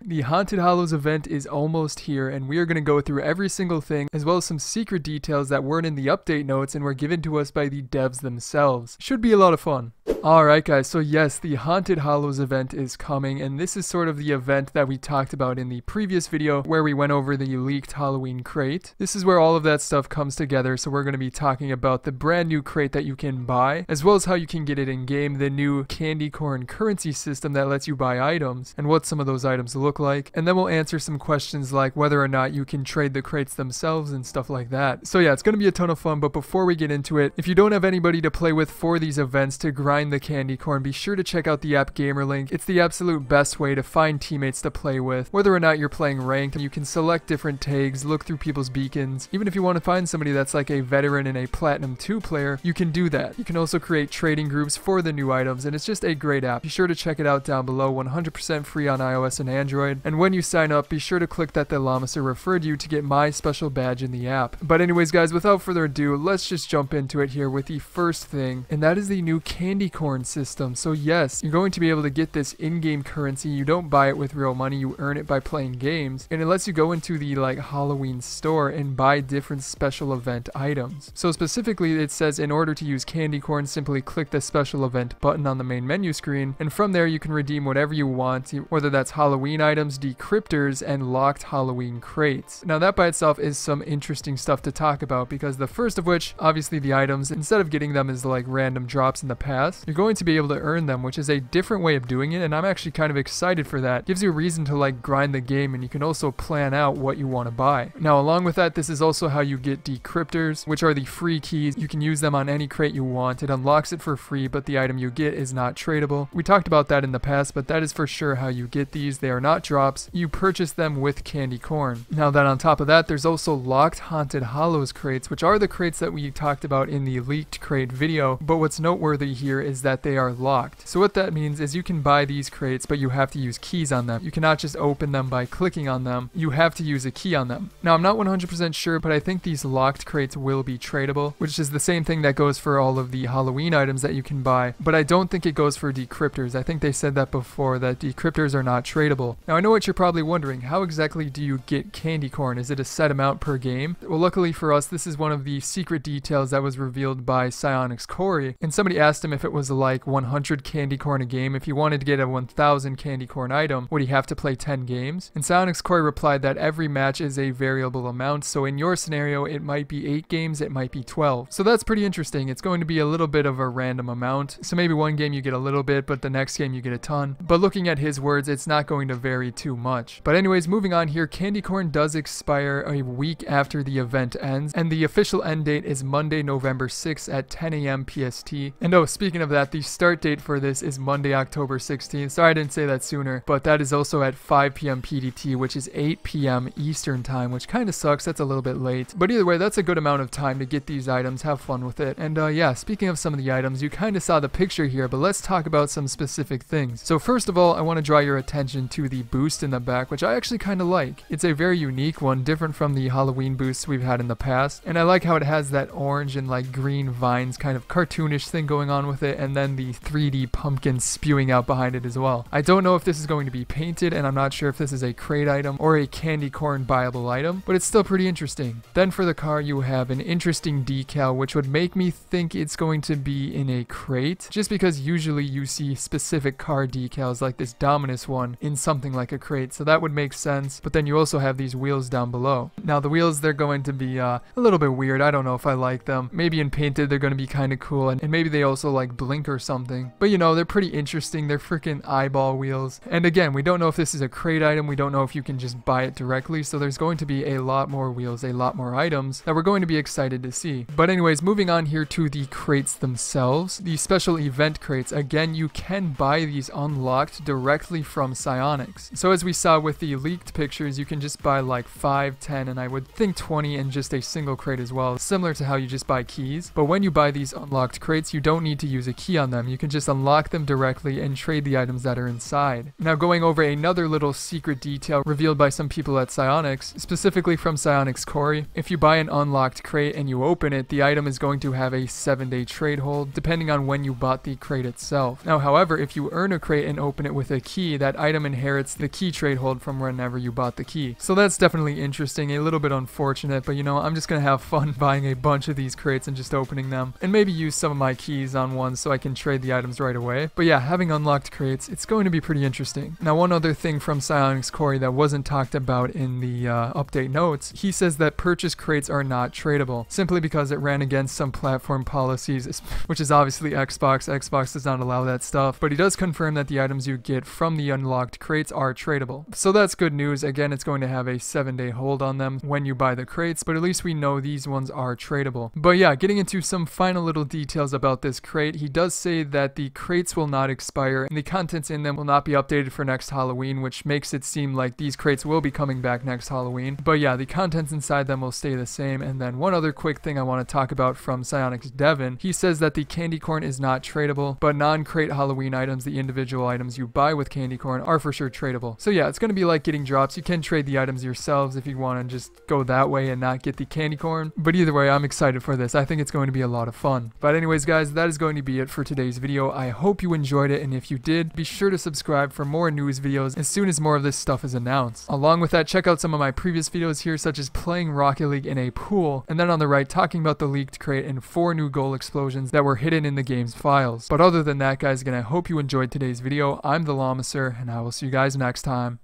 The Haunted Hollows event is almost here, and we are going to go through every single thing, as well as some secret details that weren't in the update notes and were given to us by the devs themselves. Should be a lot of fun. Alright guys, so yes, the Haunted Hollows event is coming, and this is sort of the event that we talked about in the previous video where we went over the leaked Halloween crate. This is where all of that stuff comes together, so we're going to be talking about the brand new crate that you can buy, as well as how you can get it in game, the new candy corn currency system that lets you buy items, and what some of those items look like, and then we'll answer some questions like whether or not you can trade the crates themselves and stuff like that. So yeah, it's going to be a ton of fun, but before we get into it, if you don't have anybody to play with for these events to grind the candy corn, be sure to check out the app Gamerlink. It's the absolute best way to find teammates to play with. Whether or not you're playing ranked, you can select different tags, look through people's beacons. Even if you want to find somebody that's like a veteran and a Platinum 2 player, you can do that. You can also create trading groups for the new items, and it's just a great app. Be sure to check it out down below, 100% free on iOS and Android. And when you sign up, be sure to click that TheLlamaSir referred you to get my special badge in the app. But anyways guys, without further ado, let's just jump into it here with the first thing, and that is the new candy corn system. So yes, you're going to be able to get this in-game currency. You don't buy it with real money, you earn it by playing games, and it lets you go into the like Halloween store and buy different special event items. So specifically it says in order to use candy corn, simply click the special event button on the main menu screen, and from there you can redeem whatever you want, whether that's Halloween items, decryptors, and locked Halloween crates. Now that by itself is some interesting stuff to talk about, because the first of which, obviously the items, instead of getting them as like random drops in the past, you're going to be able to earn them, which is a different way of doing it, and I'm actually kind of excited for that. Gives you a reason to like grind the game, and you can also plan out what you want to buy. Now along with that, this is also how you get decryptors, which are the free keys. You can use them on any crate you want. It unlocks it for free, but the item you get is not tradable. We talked about that in the past, but that is for sure how you get these. They are not drops. You purchase them with candy corn. Now then, on top of that, there's also locked Haunted Hollows crates, which are the crates that we talked about in the leaked crate video, but what's noteworthy here is that they are locked. So what that means is you can buy these crates, but you have to use keys on them. You cannot just open them by clicking on them. You have to use a key on them. Now I'm not 100% sure, but I think these locked crates will be tradable, which is the same thing that goes for all of the Halloween items that you can buy, but I don't think it goes for decryptors. I think they said that before, that decryptors are not tradable. Now I know what you're probably wondering, how exactly do you get candy corn? Is it a set amount per game? Well, luckily for us, this is one of the secret details that was revealed by Psionic's Corey, and somebody asked him if it was like 100 candy corn a game. If he wanted to get a 1000 candy corn item, would he have to play 10 games? And Psionic's Corey replied that every match is a variable amount, so in your scenario it might be 8 games, it might be 12. So that's pretty interesting. It's going to be a little bit of a random amount, so maybe one game you get a little bit, but the next game you get a ton. But looking at his words, it's not going to vary too much. But anyways, moving on here, candy corn does expire a week after the event ends, and the official end date is Monday, November 6th at 10 a.m. PST. And oh, speaking of that, the start date for this is Monday, October 16th. Sorry I didn't say that sooner, but that is also at 5 p.m. PDT, which is 8 p.m. Eastern time, which kind of sucks. That's a little bit late. But either way, that's a good amount of time to get these items. Have fun with it. And yeah, speaking of some of the items, you kind of saw the picture here, but let's talk about some specific things. So first of all, I want to draw your attention to the boost in the back, which I actually kind of like. It's a very unique one, different from the Halloween boosts we've had in the past, and I like how it has that orange and like green vines kind of cartoonish thing going on with it, and then the 3D pumpkin spewing out behind it as well. I don't know if this is going to be painted, and I'm not sure if this is a crate item or a candy corn buyable item, but it's still pretty interesting. Then for the car, you have an interesting decal, which would make me think it's going to be in a crate, just because usually you see specific car decals like this Dominus one in something like a crate, so that would make sense. But then you also have these wheels down below. Now the wheels, they're going to be a little bit weird. I don't know if I like them. Maybe in painted they're going to be kind of cool, and maybe they also like blink or something, but you know, they're pretty interesting. They're freaking eyeball wheels, and again, we don't know if this is a crate item. We don't know if you can just buy it directly, so there's going to be a lot more wheels, a lot more items that we're going to be excited to see. But anyways, moving on here to the crates themselves, the special event crates. Again, you can buy these unlocked directly from Psionic's. So as we saw with the leaked pictures, you can just buy like 5, 10, and I would think 20 in just a single crate as well, similar to how you just buy keys. But when you buy these unlocked crates, you don't need to use use a key on them. You can just unlock them directly and trade the items that are inside. Now going over another little secret detail revealed by some people at Psionics, specifically from Psionics Corey, if you buy an unlocked crate and you open it, the item is going to have a 7-day trade hold, depending on when you bought the crate itself. Now, however, if you earn a crate and open it with a key, that item inherits the key trade hold from whenever you bought the key. So that's definitely interesting, a little bit unfortunate, but you know, I'm just gonna have fun buying a bunch of these crates and just opening them, and maybe use some of my keys on one so I can trade the items right away. But yeah, having unlocked crates, it's going to be pretty interesting. Now, one other thing from Psionics Corey that wasn't talked about in the update notes, he says that purchase crates are not tradable, simply because it ran against some platform policies, which is obviously Xbox. Xbox does not allow that stuff, but he does confirm that the items you get from the unlocked crates are tradable. So that's good news. Again, it's going to have a 7-day hold on them when you buy the crates, but at least we know these ones are tradable. But yeah, getting into some final little details about this crate, he does say that the crates will not expire and the contents in them will not be updated for next Halloween, which makes it seem like these crates will be coming back next Halloween. But yeah, the contents inside them will stay the same. And then one other quick thing I want to talk about from Psionics Devin, he says that the candy corn is not tradable, but non-crate Halloween items, the individual items you buy with candy corn, are for sure tradable. So yeah, it's going to be like getting drops. You can trade the items yourselves if you want to just go that way and not get the candy corn. But either way, I'm excited for this. I think it's going to be a lot of fun. But anyways, guys, that is going to be it for today's video. I hope you enjoyed it, and if you did, be sure to subscribe for more news videos as soon as more of this stuff is announced. Along with that, check out some of my previous videos here, such as playing Rocket League in a pool, and then on the right, talking about the leaked crate and 4 new goal explosions that were hidden in the game's files. But other than that, guys, again, I hope you enjoyed today's video. I'm TheLlamaSir, and I will see you guys next time.